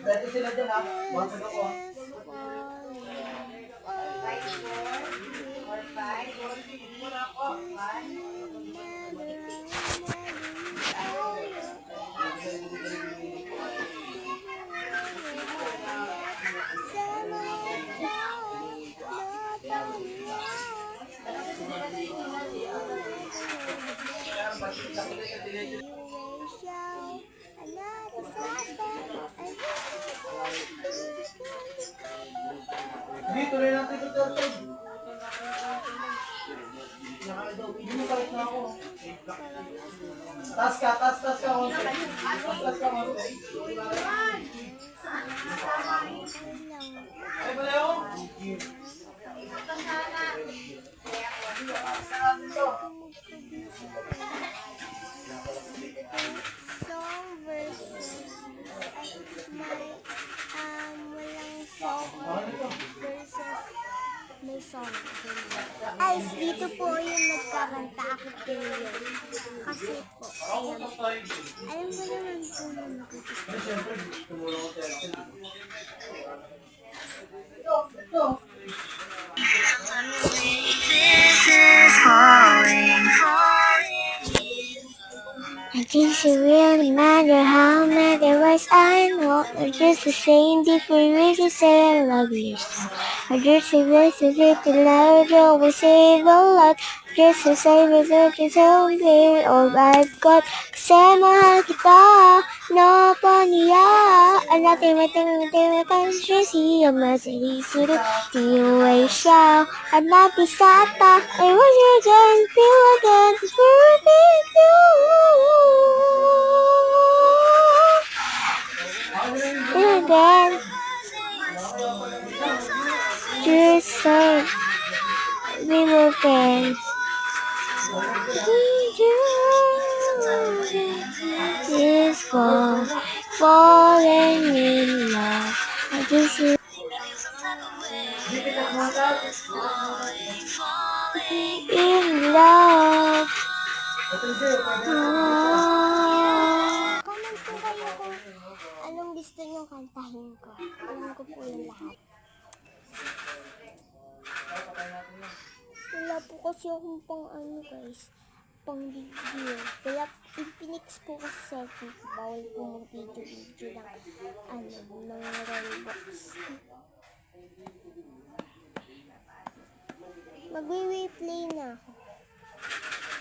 Dati sila dyan ha. Basag ako ha. Hindi, tuloy natin ito, Turtle. Hindi mo palit na ako. Tas ka, tas ka. Tas ka, Monte. Ay, pala ako. Song versus walang song versus may song. Guys, dito po yung nagkakanta ako din yun. Kasi po, ayan. Alam ko naman po na nakikita. I guess it really matter how many words I know. They're just the same different reasons say I love you so. I just say this is it and I always say it a lot. Just the same as if you tell me all I've got. Kasi mahal kita, no pa niya. Ang natin may just see a message to the way show. I'm not pisata, I was your turn, feel again, perfect you. Again, just say we were friends. Is falling in love. I just in love. Comment po kayo kung anong gusto nyo kantahin ko. Alam ko po yung lahat. Wala po kasi akong pang guys, pang video. Kaya ipinix ko kasi sa cellphone ko. Bawal po mag-video lang ng Roblox. Magwi-replay na ako.